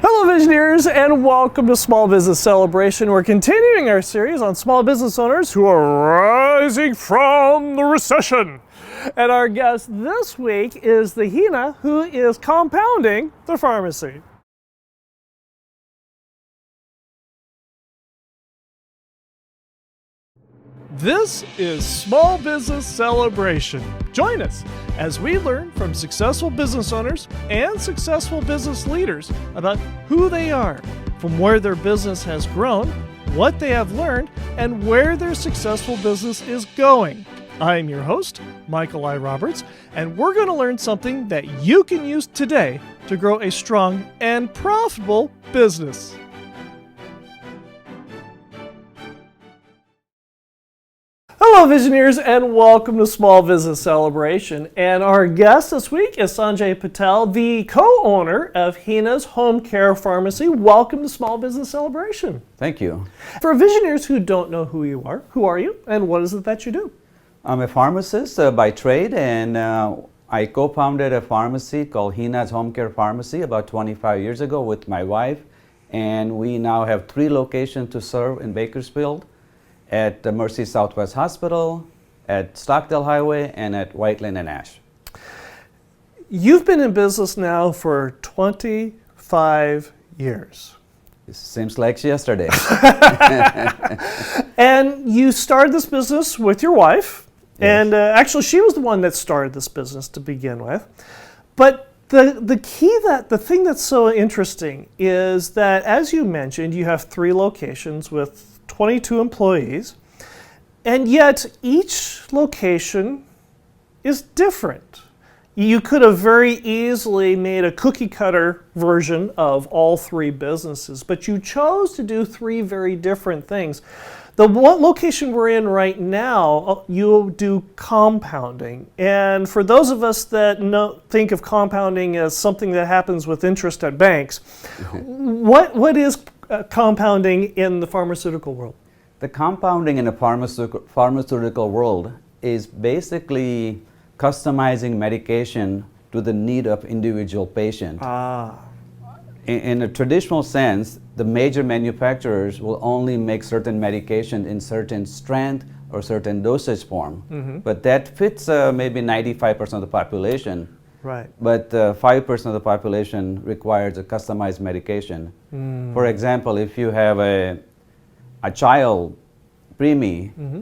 Hello Visioneers and welcome to Small Business Celebration. We're continuing our series on small business owners who are rising from the recession. And our guest this week is the Hina who is compounding the pharmacy. This is Small Business Celebration. Join us as we learn from successful business owners and successful business leaders about who they are, from where their business has grown, what they have learned, and where their successful business is going. I'm your host, Michael I. Roberts, and we're going to learn something that you can use today to grow a strong and profitable business. Hello Visioneers and welcome to Small Business Celebration. And our guest this week is Sanjay Patel, the co-owner of Hina's Homecare Pharmacy. Welcome to Small Business Celebration. Thank you. For Visioneers who don't know who are you and what is it that you do? I'm a pharmacist by trade, and I co-founded a pharmacy called Hinas Homecare Pharmacy about 25 years ago with my wife, and we now have 3 locations to serve in Bakersfield, at the Mercy Southwest Hospital, at Stockdale Highway, and at Whiteland and Ash. You've been in business now for 25 years. It seems like yesterday. And you started this business with your wife. Yes. And actually she was the one that started this business to begin with. But the thing that's so interesting is that, as you mentioned, you have 3 locations with 22 employees, and yet each location is different. You could have very easily made a cookie cutter version of all 3 businesses, but you chose to do 3 very different things. The one location we're in right now, you do compounding. And for those of us that think of compounding as something that happens with interest at banks, what is compounding in the pharmaceutical world? The compounding in the pharmaceutical world is basically customizing medication to the need of individual patient. In a traditional sense, the major manufacturers will only make certain medication in certain strength or certain dosage form. Mm-hmm. But that fits maybe 95% of the population. Right. But 5% of the population requires a customized medication. Mm. For example, if you have a child, preemie, mm-hmm.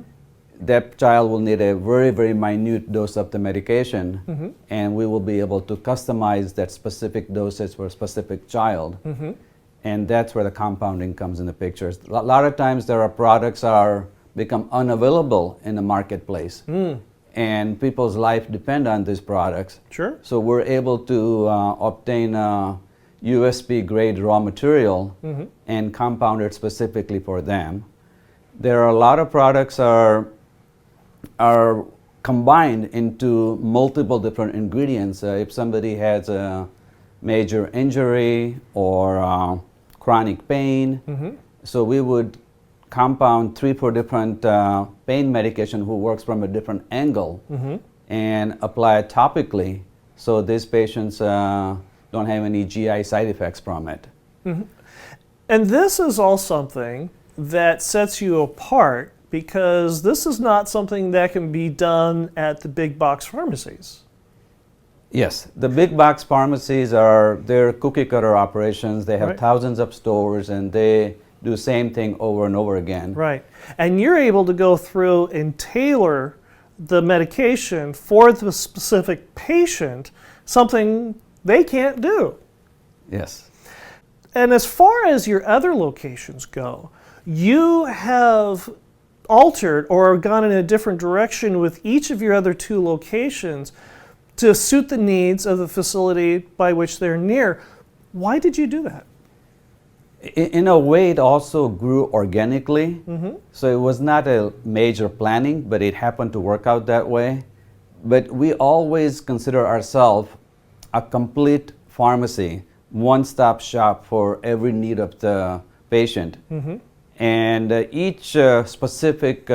that child will need a very, very minute dose of the medication, mm-hmm. and we will be able to customize that specific dosage for a specific child. Mm-hmm. And that's where the compounding comes in the picture. A lot of times there are products become unavailable in the marketplace. Mm. And people's life depend on these products. Sure. So we're able to obtain USP grade raw material, mm-hmm. and compound it specifically for them. There are a lot of products are combined into multiple different ingredients. If somebody has a major injury or chronic pain, mm-hmm. so we would compound 3-4 different pain medication who works from a different angle, mm-hmm. and apply it topically so these patients don't have any GI side effects from it. Mm-hmm. And this is all something that sets you apart, because this is not something that can be done at the big box pharmacies. Yes, the big box pharmacies they're cookie cutter operations. They have thousands of stores and they do the same thing over and over again. Right. And you're able to go through and tailor the medication for the specific patient, something they can't do. Yes. And as far as your other locations go, you have altered or gone in a different direction with each of your other 2 locations to suit the needs of the facility by which they're near. Why did you do that? In a way, it also grew organically. Mm-hmm. So it was not a major planning, but it happened to work out that way. But we always consider ourselves a complete pharmacy, one-stop shop for every need of the patient. Mm-hmm. And each specific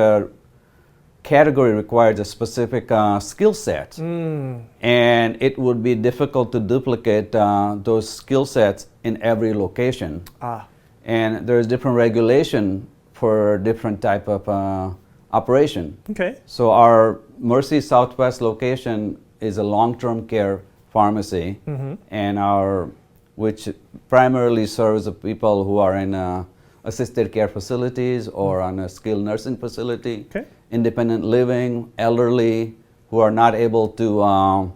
category requires a specific skill set, and it would be difficult to duplicate those skill sets in every location. And there's different regulation for different type of operation. Okay. So our Mercy Southwest location is a long-term care pharmacy, and which primarily serves the people who are in assisted care facilities or on a skilled nursing facility, independent living, elderly who are not able to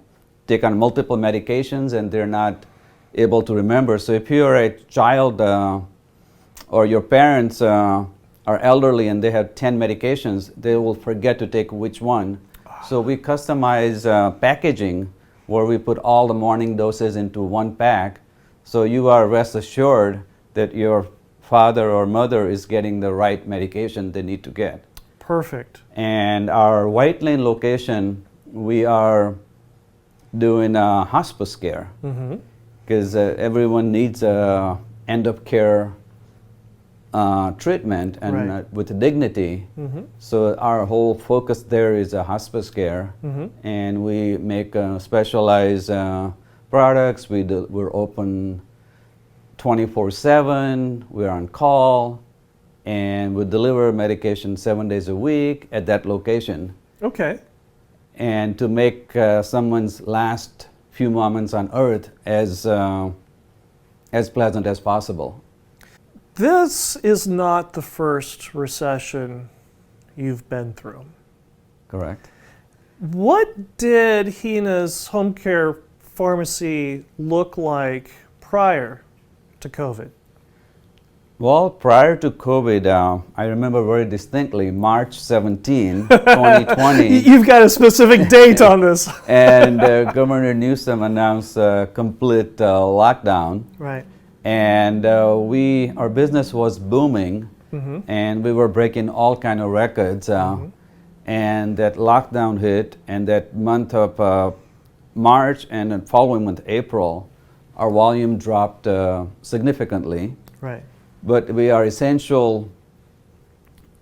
take on multiple medications and they're not able to remember. So if you're a child or your parents are elderly and they have 10 medications, they will forget to take which one. So we customize packaging where we put all the morning doses into one pack, so you are rest assured that your father or mother is getting the right medication they need to get. Perfect. And our White Lane location, we are doing hospice care, because everyone needs end of care treatment and with dignity. So our whole focus there is hospice care, and we make specialized products. We're open 24/7. We're on call, and we deliver medication 7 days a week at that location. Okay. And to make someone's last few moments on earth as pleasant as possible. This is not the first recession you've been through. Correct. What did Hina's home care pharmacy look like prior to COVID? Well, prior to COVID, I remember very distinctly March 17, 2020. You've got a specific date on this. And Governor Newsom announced a complete lockdown. Right. And our business was booming, and we were breaking all kind of records. And that lockdown hit, and that month of March and the following month, April, our volume dropped significantly. Right. But we are essential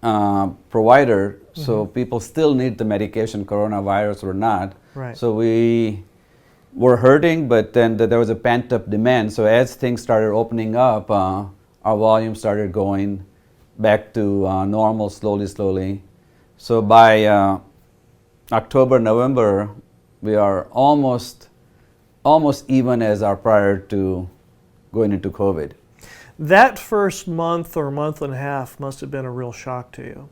provider, so people still need the medication, coronavirus or not. Right. So we were hurting, but then there was a pent-up demand. So as things started opening up, our volume started going back to normal slowly. So by October, November, we are almost even as our prior to going into COVID. That first month or month and a half must have been a real shock to you.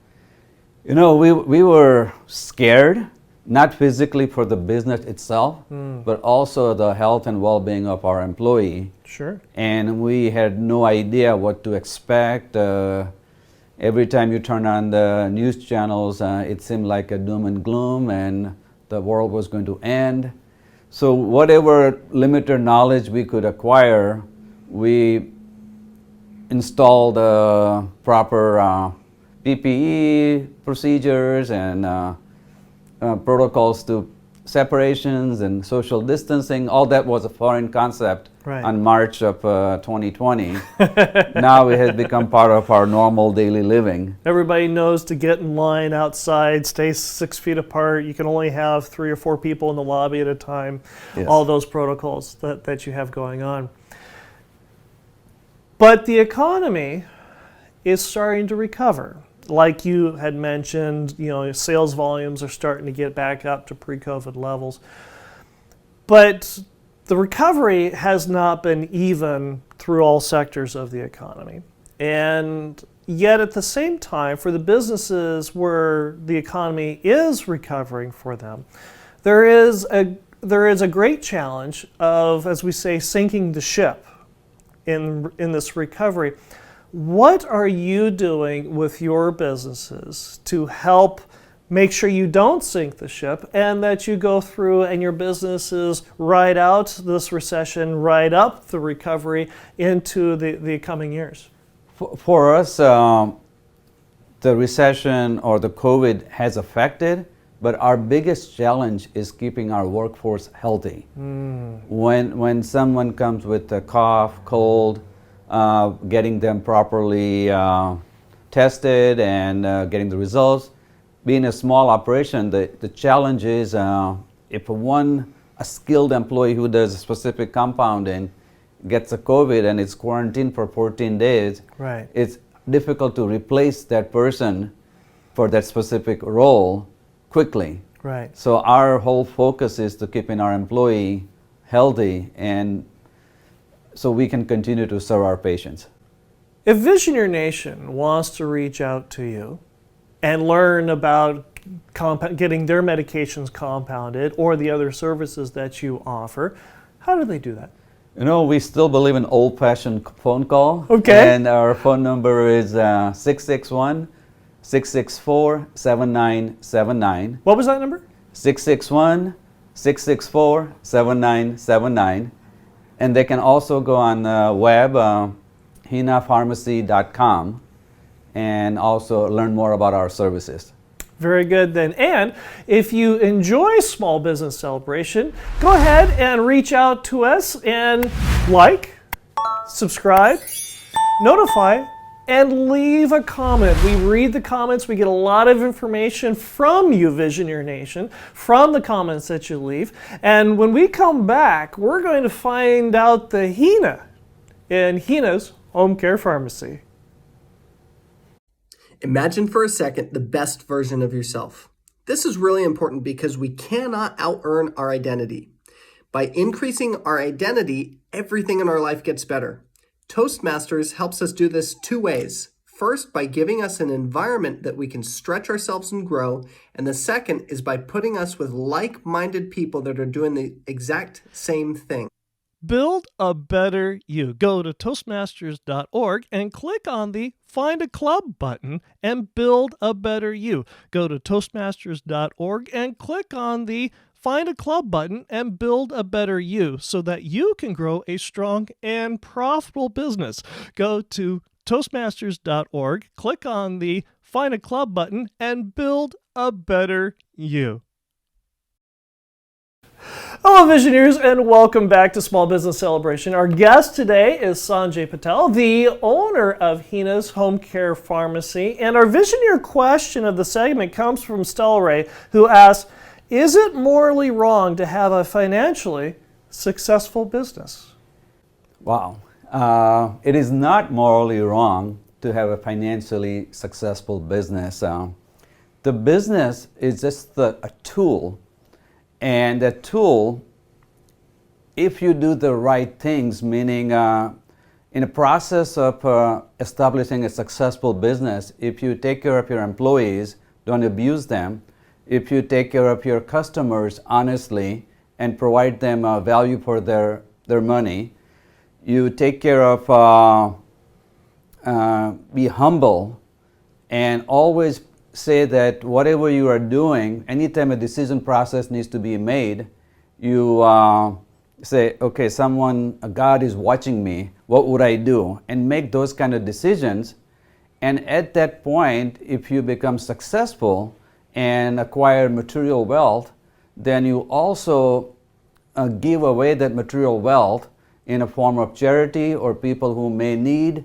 You know, we were scared, not physically for the business itself, but also the health and well-being of our employee. Sure. And we had no idea what to expect. Every time you turn on the news channels, it seemed like a doom and gloom and the world was going to end. So whatever limited knowledge we could acquire, we installed proper PPE procedures and protocols to separations and social distancing. All that was a foreign concept on March of 2020. Now it has become part of our normal daily living. Everybody knows to get in line outside, stay 6 feet apart. You can only have 3 or 4 people in the lobby at a time. Yes. All those protocols that you have going on. But the economy is starting to recover. Like you had mentioned, sales volumes are starting to get back up to pre-COVID levels. But the recovery has not been even through all sectors of the economy. And yet at the same time, for the businesses where the economy is recovering for them, there is a great challenge of, as we say, sinking the ship in this recovery. What are you doing with your businesses to help make sure you don't sink the ship and that you go through and your businesses ride out this recession, ride up the recovery into the coming years? For us, the recession or the COVID has affected, but our biggest challenge is keeping our workforce healthy. When someone comes with a cough, cold, getting them properly tested and getting the results, being a small operation, the challenge is if a skilled employee who does a specific compounding gets a COVID and is quarantined for 14 days, Right. it's difficult to replace that person for that specific role quickly. Right. So our whole focus is to keeping our employee healthy and so we can continue to serve our patients. If Visioneer Nation wants to reach out to you and learn about getting their medications compounded or the other services that you offer, how do they do that? You know, we still believe in old-fashioned phone call. Okay. And our phone number is 661-664-7979. What was that number? 661-664-7979. And they can also go on the web, hinapharmacy.com, and also learn more about our services. Very good then. And if you enjoy Small Business Celebration, go ahead and reach out to us and like, subscribe, notify, and leave a comment. We read the comments. We get a lot of information from you, Visioneer Nation, from the comments that you leave. And when we come back, we're going to find out the Hina in Hina's Homecare Pharmacy. Imagine for a second the best version of yourself. This is really important because we cannot out-earn our identity. By increasing our identity, everything in our life gets better. Toastmasters helps us do this two ways. First, by giving us an environment that we can stretch ourselves and grow. And the second is by putting us with like-minded people that are doing the exact same thing. Build a better you. Go to Toastmasters.org and click on the Find a Club button and build a better you. Go to Toastmasters.org and click on the Find a Club button and build a better you so that you can grow a strong and profitable business. Go to Toastmasters.org, click on the Find a Club button and build a better you. Hello, Visioneers, and welcome back to Small Business Celebration. Our guest today is Sanjay Patel, the owner of Hina's Homecare Pharmacy. And our Visioneer question of the segment comes from Stella Ray, who asks, is it morally wrong to have a financially successful business? Wow. It is not morally wrong to have a financially successful business. The business is just a tool. And that tool, if you do the right things, meaning in the process of establishing a successful business, if you take care of your employees, don't abuse them, if you take care of your customers honestly and provide them value for their money, you take care of, be humble, and always say that whatever you are doing, anytime a decision process needs to be made, you say, okay, God is watching me, what would I do? And make those kind of decisions. And at that point, if you become successful and acquire material wealth, then you also give away that material wealth in a form of charity or people who may need.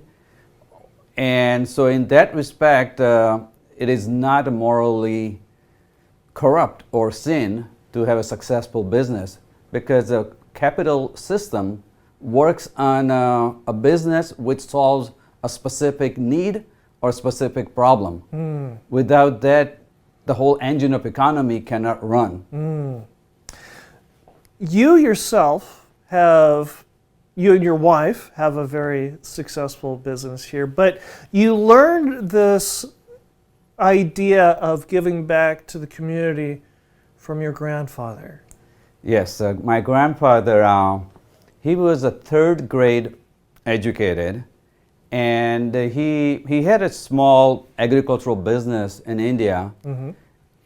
And so in that respect, it is not morally corrupt or sin to have a successful business because the capital system works on a business which solves a specific need or specific problem. Without that, the whole engine of economy cannot run. You yourself you and your wife have a very successful business here, but you learned this idea of giving back to the community from your grandfather. Yes, my grandfather, he was a third grade educated, and he had a small agricultural business in India,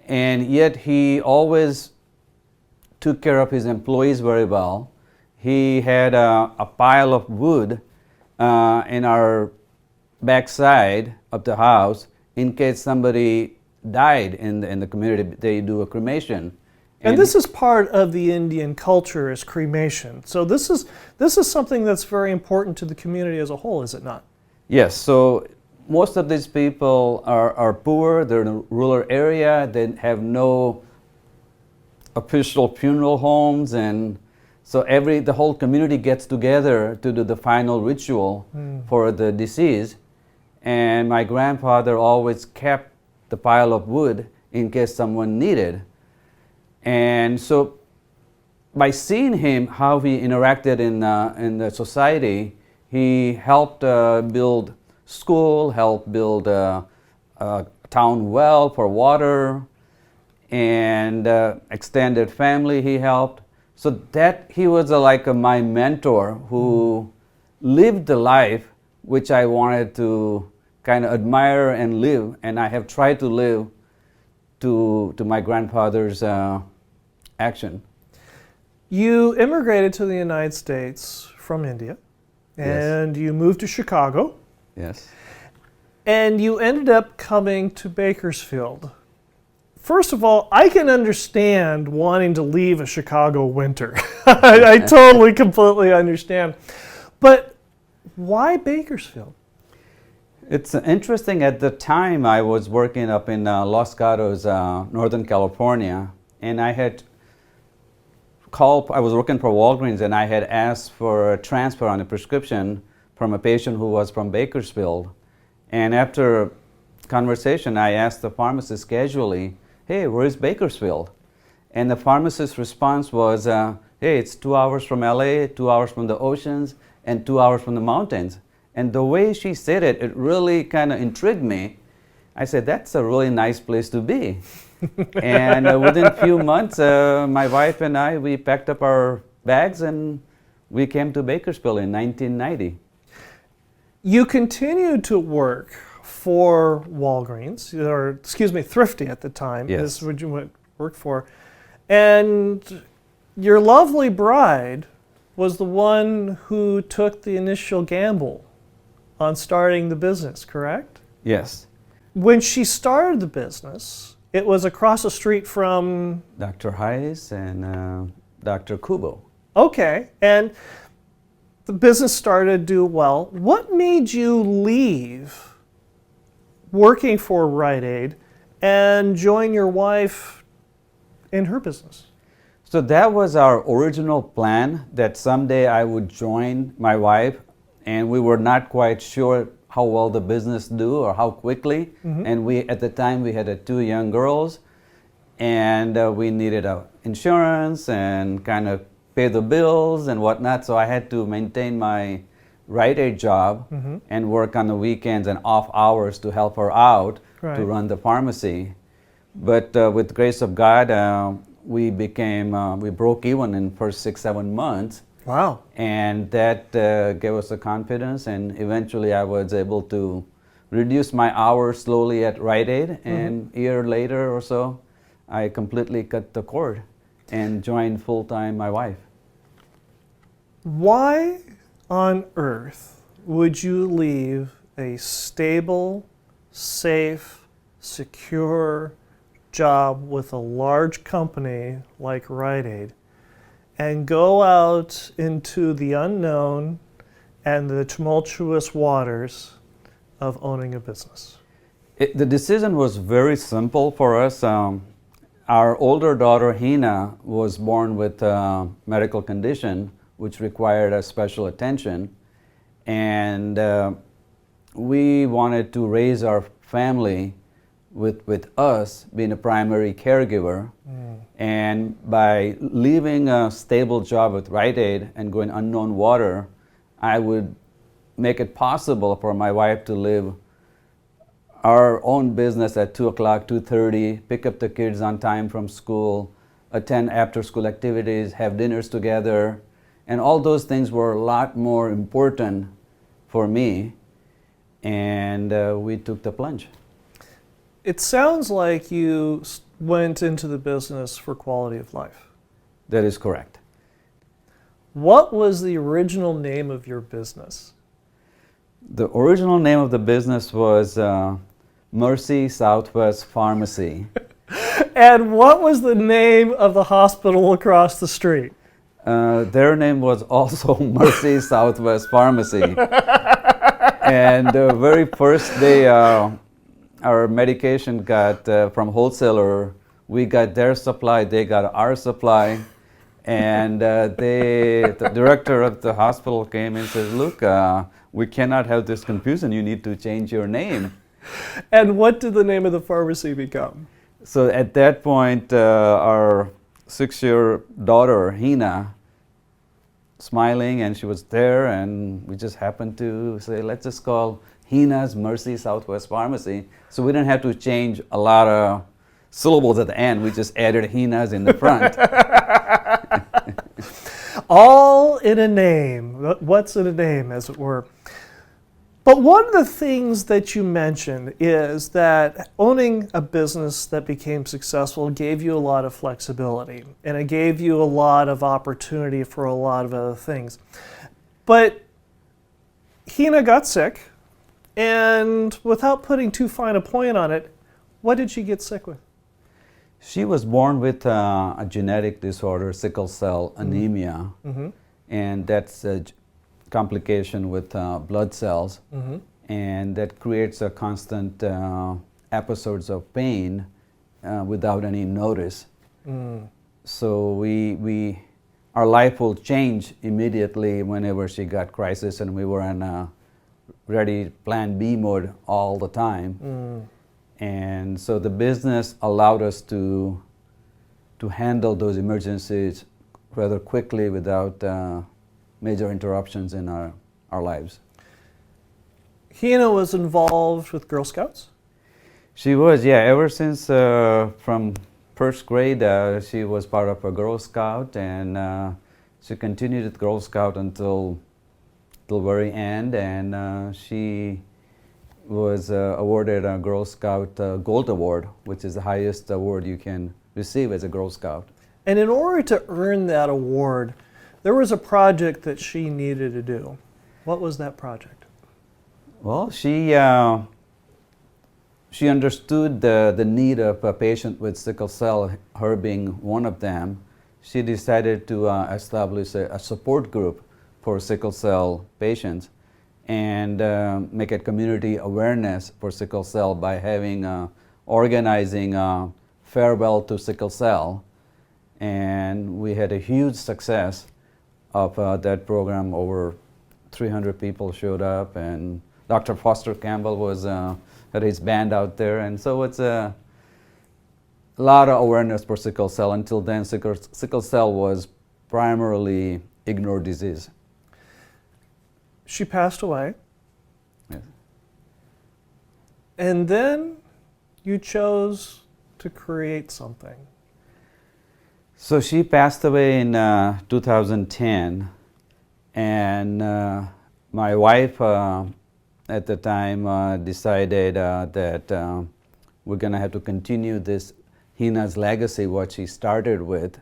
and yet he always took care of his employees very well. He had a pile of wood in our backside of the house in case somebody died in the community. They do a cremation. And this is part of the Indian culture, is cremation. So this is something that's very important to the community as a whole, is it not? Yes. So most of these people are poor, they're in a rural area, they have no official funeral homes, and so the whole community gets together to do the final ritual for the deceased. And my grandfather always kept the pile of wood in case someone needed. And so by seeing him, how he interacted in the society, he helped build school, helped build a town well for water, and extended family he helped. So that he was like my mentor who lived the life which I wanted to kind of admire and live, and I have tried to live to my grandfather's action. You immigrated to the United States from India, and you moved to Chicago, Yes. and you ended up coming to Bakersfield. First of all, I can understand wanting to leave a Chicago winter. I totally, completely understand. But why Bakersfield? It's interesting. At the time, I was working up in Los Gatos, Northern California, and I was working for Walgreens, and I had asked for a transfer on a prescription from a patient who was from Bakersfield. And after conversation, I asked the pharmacist casually, "Hey, where is Bakersfield?" And the pharmacist's response was, "Hey, it's 2 hours from LA, 2 hours from the oceans, and 2 hours from the mountains." And the way she said it, it really kind of intrigued me. I said, "That's a really nice place to be." And within a few months, my wife and I, we packed up our bags and we came to Bakersfield in 1990. You continued to work for Walgreens, or excuse me, Thrifty at the time. Yes. Is what you worked for. And your lovely bride was the one who took the initial gamble on starting the business, correct? Yes. When she started the business, it was across the street from... Dr. Hayes and Dr. Kubo. Okay, and the business started to do well. What made you leave working for Rite Aid and join your wife in her business? So that was our original plan, that someday I would join my wife, and we were not quite sure how well the business do or how quickly. And at the time we had 2 young girls, and we needed insurance and kind of pay the bills and whatnot. So I had to maintain my Rite Aid job and work on the weekends and off hours to help her out to run the pharmacy. But with the grace of God, we broke even in the first 6-7 months. Wow. And that gave us the confidence, and eventually I was able to reduce my hours slowly at Rite Aid, and a year later or so, I completely cut the cord and joined full-time my wife. Why on earth would you leave a stable, safe, secure job with a large company like Rite Aid and go out into the unknown and the tumultuous waters of owning a business? The decision was very simple for us. Our older daughter, Hina, was born with a medical condition which required a special attention. And we wanted to raise our family with us being a primary caregiver. And by leaving a stable job with Rite Aid and going unknown water, I would make it possible for my wife to live our own business at 2 o'clock, 2:30, pick up the kids on time from school, attend after-school activities, have dinners together. And all those things were a lot more important for me. And we took the plunge. It sounds like you went into the business for quality of life. That is correct. What was the original name of your business? The original name of the business was Mercy Southwest Pharmacy. And what was the name of the hospital across the street? Their name was also Mercy Southwest Pharmacy. And the very first day our medication got from wholesaler, we got their supply, they got our supply. And the director of the hospital came and says, look, we cannot have this confusion, you need to change your name. And what did the name of the pharmacy become? So at that point, our 6-year daughter, Hina, smiling, and she was there, and we just happened to say, let's just call Hina's Mercy Southwest Pharmacy. So we didn't have to change a lot of syllables at the end, we just added Hina's in the front. All in a name. What's in a name, as it were? But one of the things that you mentioned is that owning a business that became successful gave you a lot of flexibility, and it gave you a lot of opportunity for a lot of other things. But Hina got sick, and without putting too fine a point on it, what did she get sick with? She was born with a genetic disorder, sickle cell anemia, and that's a complication with blood cells, and that creates a constant episodes of pain without any notice. So our life will change immediately whenever she got crisis, and we were in ready plan B mode all the time. And so the business allowed us to handle those emergencies rather quickly without major interruptions in our lives. Hina was involved with Girl Scouts? She was, yeah. Ever since from first grade, she was part of a Girl Scout, and she continued with Girl Scout until the very end, and she was awarded a Girl Scout Gold Award, which is the highest award you can receive as a Girl Scout. And in order to earn that award, there was a project that she needed to do. What was that project? Well, she understood the need of a patient with sickle cell, her being one of them. She decided to establish a support group for sickle cell patients and make a community awareness for sickle cell by organizing Farewell to Sickle Cell. And we had a huge success of that program. Over 300 people showed up, and Dr. Foster Campbell had his band out there, and so it's a lot of awareness for sickle cell. Until then, sickle cell was primarily ignored disease. She passed away. Yes. And then you chose to create something. So she passed away in 2010, and my wife at the time decided that we're going to have to continue this Hinas Legacy, what she started with,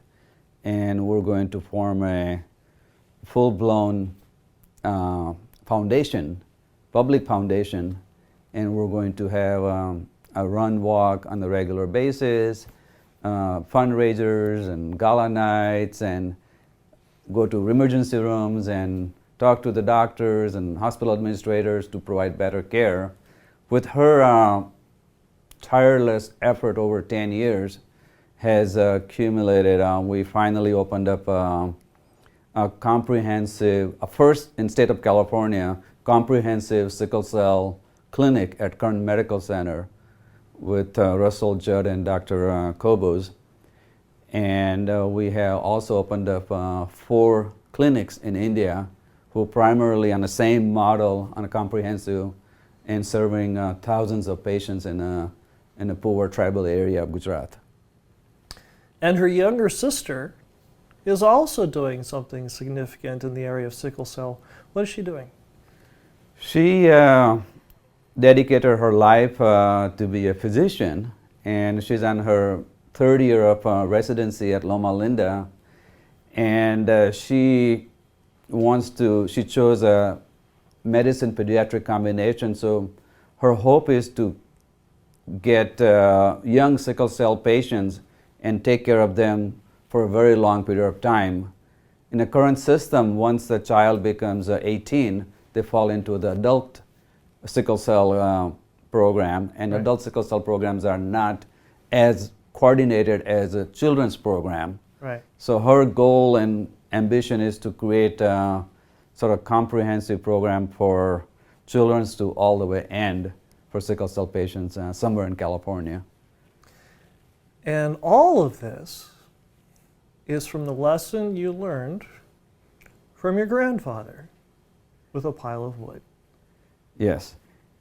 and we're going to form a full-blown foundation, public foundation, and we're going to have a run walk on a regular basis, fundraisers and gala nights, and go to emergency rooms and talk to the doctors and hospital administrators to provide better care. With her tireless effort over 10 years has accumulated, we finally opened up a comprehensive, first in state of California, comprehensive sickle cell clinic at Kern Medical Center with Russell Judd and Dr. Kobos. And we have also opened up 4 clinics in India who primarily on the same model, on a comprehensive, and serving thousands of patients in a poor tribal area of Gujarat. And her younger sister is also doing something significant in the area of sickle cell. What is she doing? She dedicated her life to be a physician, and she's on her 3rd year of residency at Loma Linda, and she chose a medicine pediatric combination, so her hope is to get young sickle cell patients and take care of them for a very long period of time. In the current system, once the child becomes 18, they fall into the adult sickle cell program, and Right. adult sickle cell programs are not as coordinated as a children's program. Right. So her goal and ambition is to create a sort of comprehensive program for children to all the way end for sickle cell patients somewhere in California. And all of this is from the lesson you learned from your grandfather with a pile of wood. Yes.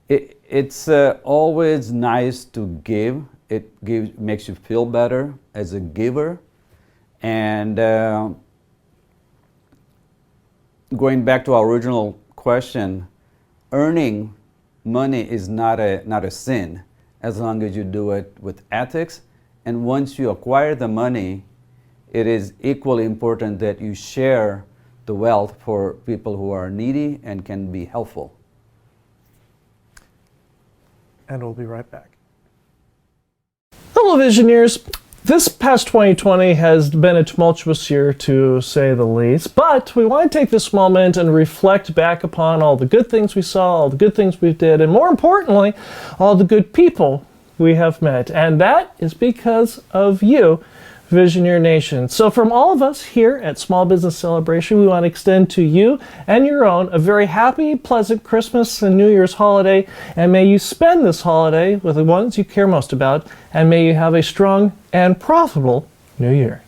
It's always nice to give. Makes you feel better as a giver. And going back to our original question, earning money is not a sin as long as you do it with ethics. And once you acquire the money, it is equally important that you share the wealth for people who are needy and can be helpful. And we'll be right back. Hello, Visioneers. This past 2020 has been a tumultuous year, to say the least, but we want to take this moment and reflect back upon all the good things we saw, all the good things we did, and more importantly, all the good people we have met. And that is because of you, Visioneer Nation. So from all of us here at Small Business Celebration, we want to extend to you and your own a very happy, pleasant Christmas and New Year's holiday, and may you spend this holiday with the ones you care most about, and may you have a strong and profitable New Year.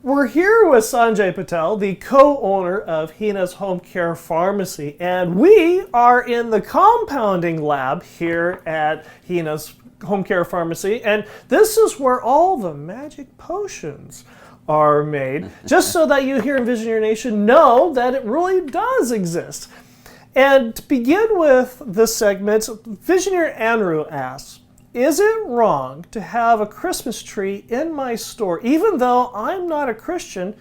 We're here with Sanjay Patel, the co-owner of Hina's Homecare Pharmacy, and we are in the compounding lab here at Hina's Homecare Pharmacy, and this is where all the magic potions are made, just so that you here in Visioneer Nation know that it really does exist. And to begin with this segment, Visioneer Andrew asks, is it wrong to have a Christmas tree in my store, even though I'm not a Christian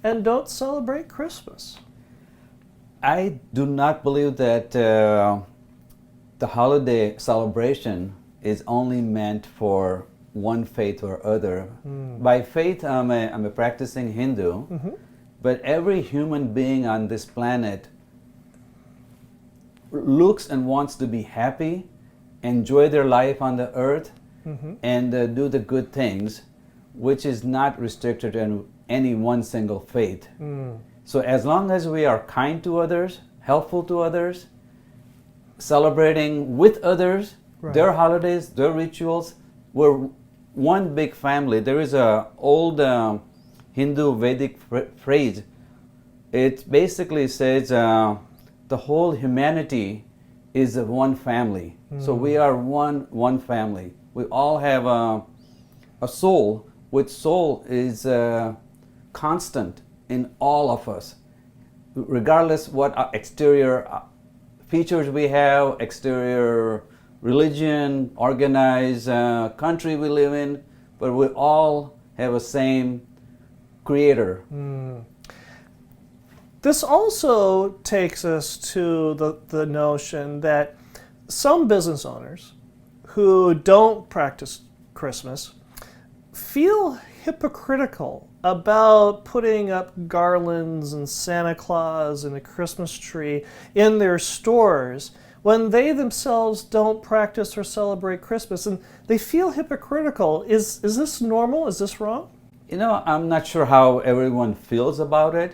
and don't celebrate Christmas? I do not believe that the holiday celebration is only meant for one faith or other. By faith, I'm a practicing Hindu, but every human being on this planet looks and wants to be happy, enjoy their life on the earth, and do the good things, which is not restricted to any one single faith. So as long as we are kind to others, helpful to others, celebrating with others, Right. their holidays, their rituals, we're one big family. There is an old Hindu Vedic phrase. It basically says the whole humanity is one family. So we are one family. We all have a soul, which soul is constant in all of us, regardless what exterior features we have, exterior religion, organized country we live in, but we all have a same creator. This also takes us to the notion that some business owners who don't practice Christmas feel hypocritical about putting up garlands and Santa Claus and a Christmas tree in their stores when they themselves don't practice or celebrate Christmas, and they feel hypocritical. Is this normal? Is this wrong? You know, I'm not sure how everyone feels about it,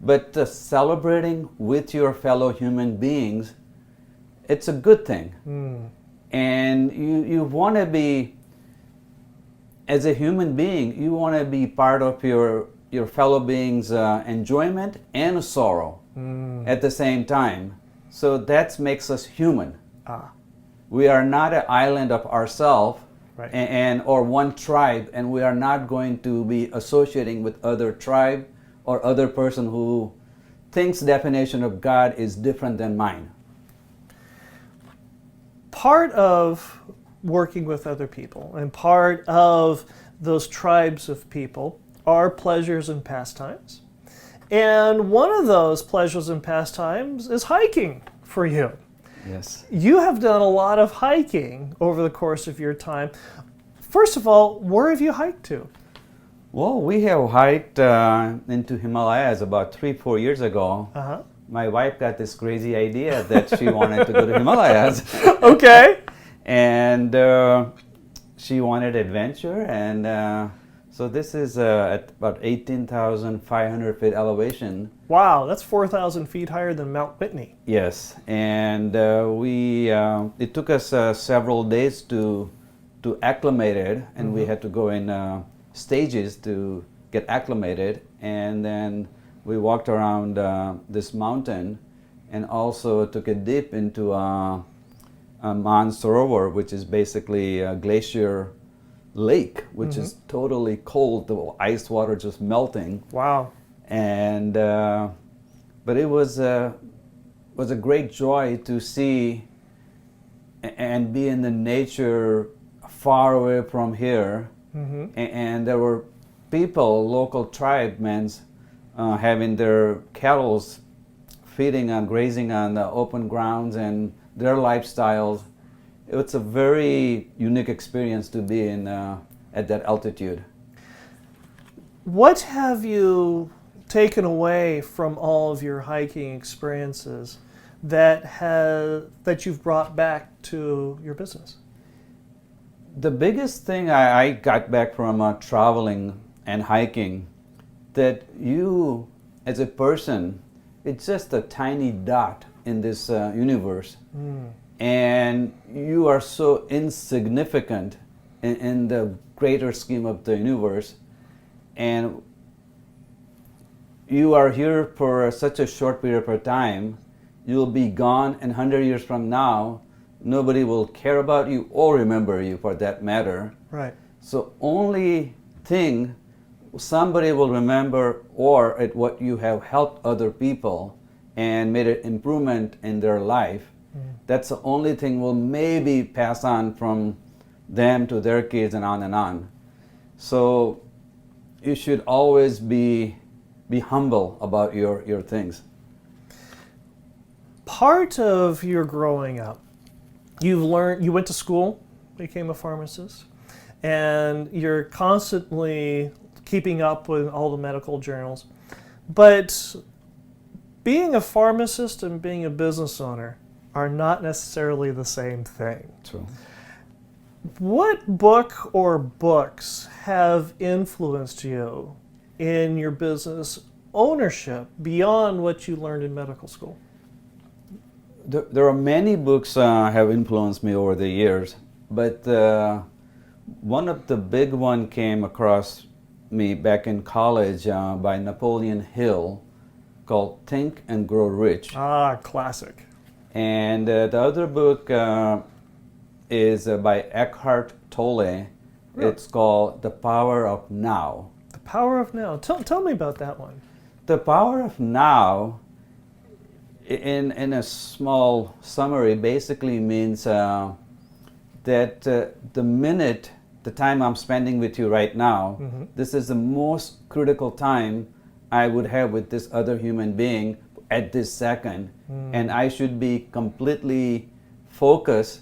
but celebrating with your fellow human beings, it's a good thing. And you want to be, as a human being, you want to be part of your fellow beings' enjoyment and sorrow at the same time. So that makes us human. We are not an island of ourselves, Right. and or one tribe, and we are not going to be associating with other tribe or other person who thinks definition of God is different than mine. Part of working with other people and part of those tribes of people are pleasures and pastimes. And one of those pleasures and pastimes is hiking for you. Yes. You have done a lot of hiking over the course of your time. First of all, where have you hiked to? Well, we have hiked into Himalayas about 3-4 years ago. my wife got this crazy idea that she wanted to go to Himalayas. Okay. And she wanted adventure, and so this is at about 18,500 feet elevation. Wow, that's 4,000 feet higher than Mount Whitney. Yes, and it took us several days to acclimate it, and we had to go in stages to get acclimated, and then we walked around this mountain, and also took a dip into a Mansarovar, which is basically a glacier lake, which is totally cold, the ice water just melting. Wow. And but it was a great joy to see and be in the nature far away from here. And there were people, local tribesmen, having their cattle feeding and grazing on the open grounds, and their lifestyles. It's a very unique experience to be in at that altitude. What have you taken away from all of your hiking experiences that you've brought back to your business? The biggest thing I got back from traveling and hiking, that you as a person, it's just a tiny dot in this universe. And you are so insignificant in the greater scheme of the universe. And you are here for such a short period of time. You'll be gone, and 100 years from now, nobody will care about you or remember you, for that matter. Right. So only thing somebody will remember, or at what you have helped other people and made an improvement in their life. That's the only thing will maybe pass on from them to their kids, and on and on. So you should always be humble about your things. Part of your growing up, you went to school, became a pharmacist, and you're constantly keeping up with all the medical journals. But being a pharmacist and being a business owner are not necessarily the same thing. True. What book or books have influenced you in your business ownership beyond what you learned in medical school? There are many books have influenced me over the years, but one of the big one came across me back in college by Napoleon Hill, called Think and Grow Rich. Ah, classic. And the other book is by Eckhart Tolle. Really? It's called The Power of Now. The Power of Now. Tell me about that one. The Power of Now, in a small summary, basically means that the minute, the time I'm spending with you right now, this is the most critical time I would have with this other human being at this second. And I should be completely focused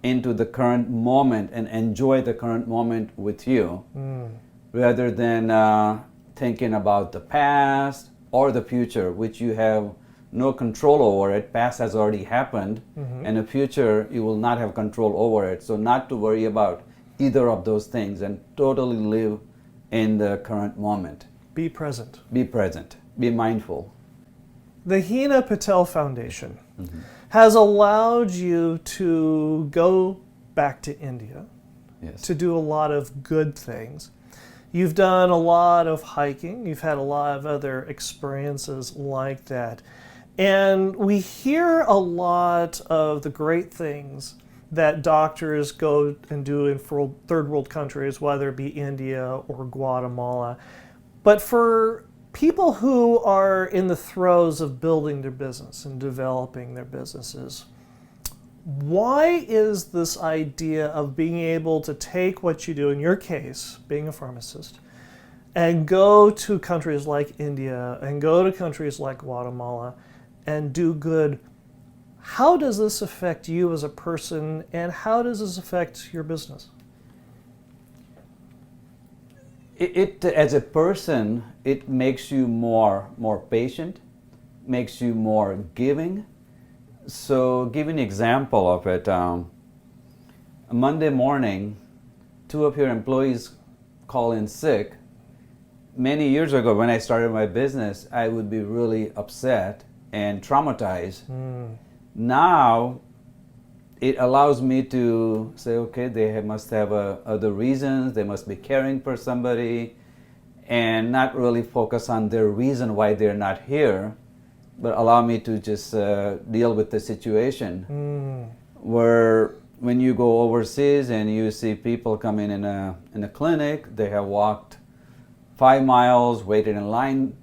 into the current moment and enjoy the current moment with you, rather than thinking about the past or the future, which you have no control over it. Past has already happened, and the future you will not have control over it. So not to worry about either of those things, and totally live in the current moment. Be present. Be present. Be mindful. The Hina Patel Foundation has allowed you to go back to India, Yes. to do a lot of good things. You've done a lot of hiking. You've had a lot of other experiences like that. And we hear a lot of the great things that doctors go and do in third world countries, whether it be India or Guatemala. But for people who are in the throes of building their business and developing their businesses, why is this idea of being able to take what you do, in your case, being a pharmacist, and go to countries like India and go to countries like Guatemala and do good, how does this affect you as a person, and how does this affect your business? It as a person, it makes you more patient, makes you more giving. So, give an example of it. Monday morning, 2 of your employees call in sick. Many years ago, when I started my business, I would be really upset and traumatized. Now, it allows me to say, okay, must have other reasons, they must be caring for somebody, and not really focus on their reason why they're not here, but allow me to just deal with the situation. Where when you go overseas and you see people come in a clinic, they have walked 5 miles, waited in line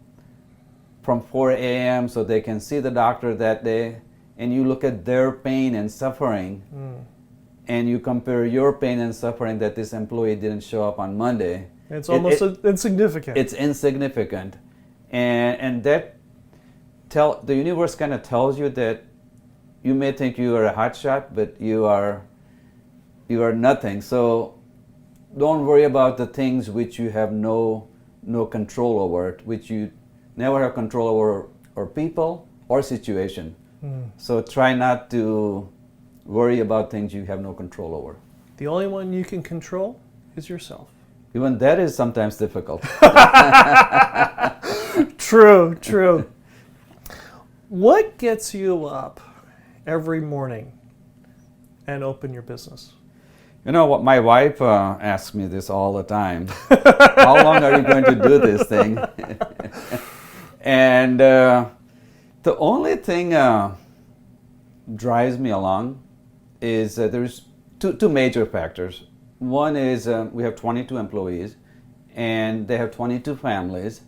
from 4 a.m. so they can see the doctor that day, and you look at their pain and suffering, and you compare your pain and suffering that this employee didn't show up on Monday. It's almost insignificant. It's insignificant. And that the universe kind of tells you that you may think you are a hotshot, but you are nothing. So don't worry about the things which you have no control over, which you never have control over, or people or situation. So try not to worry about things you have no control over. The only one you can control is yourself. Even that is sometimes difficult. True. What gets you up every morning and open your business? You know what, my wife asks me this all the time. How long are you going to do this thing? And the only thing drives me along is there's two major factors. One is we have 22 employees, and they have 22 families.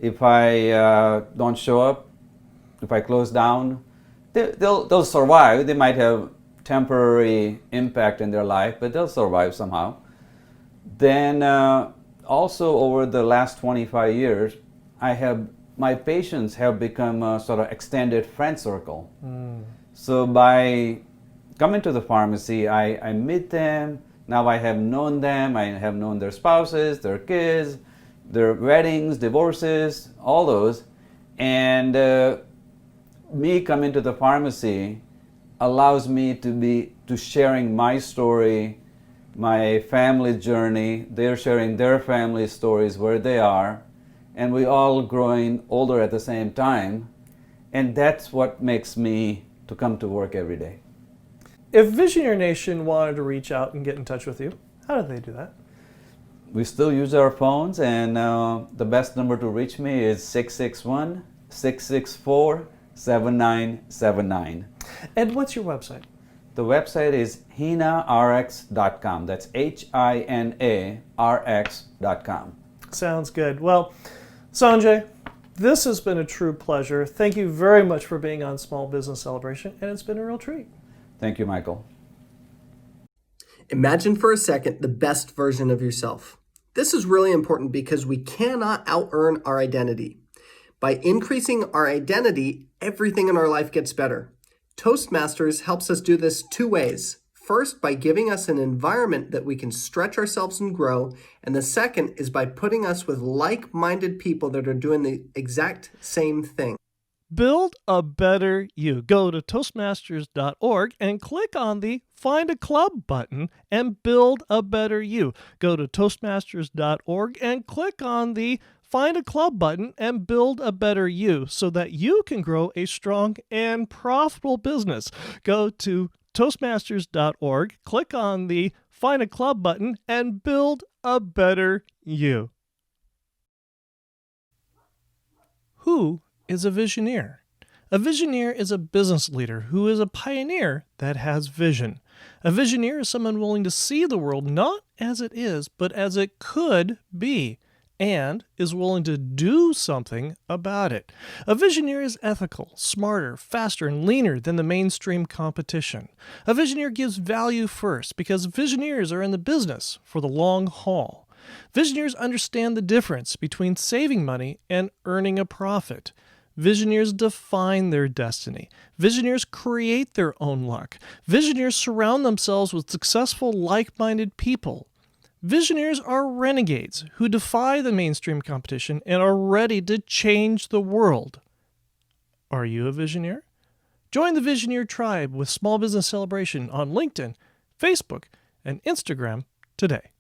If I don't show up, if I close down, they'll survive. They might have temporary impact in their life, but they'll survive somehow. Then also over the last 25 years, my patients have become a sort of extended friend circle. So by coming to the pharmacy, I meet them. Now I have known them. I have known their spouses, their kids, their weddings, divorces, all those. And me coming to the pharmacy allows me to sharing my story, my family journey. They're sharing their family stories, where they are, and we all growing older at the same time. And that's what makes me to come to work every day. If Visioneer Nation wanted to reach out and get in touch with you, how do they do that? We still use our phones, and the best number to reach me is 661-664-7979. And what's your website? The website is hinarx.com. That's HINARX.com. Sounds good. Well, Sanjay, this has been a true pleasure. Thank you very much for being on Small Business Celebration, and it's been a real treat. Thank you, Michael. Imagine for a second the best version of yourself. This is really important because we cannot out-earn our identity. By increasing our identity, everything in our life gets better. Toastmasters helps us do this 2 ways. First, by giving us an environment that we can stretch ourselves and grow. And the second is by putting us with like-minded people that are doing the exact same thing. Build a better you. Go to Toastmasters.org and click on the Find a Club button and build a better you. Go to Toastmasters.org and click on the Find a Club button and build a better you so that you can grow a strong and profitable business. Go to Toastmasters.org, click on the Find a Club button and build a better you. Who is a Visioneer? A Visioneer is a business leader who is a pioneer that has vision. A Visioneer is someone willing to see the world not as it is, but as it could be, and is willing to do something about it. A Visioneer is ethical, smarter, faster, and leaner than the mainstream competition. A Visioneer gives value first because Visioneers are in the business for the long haul. Visioneers understand the difference between saving money and earning a profit. Visioneers define their destiny. Visioneers create their own luck. Visioneers surround themselves with successful, like-minded people. Visioneers are renegades who defy the mainstream competition and are ready to change the world. Are you a Visioneer? Join the Visioneer tribe with Small Business Celebration on LinkedIn, Facebook, and Instagram today.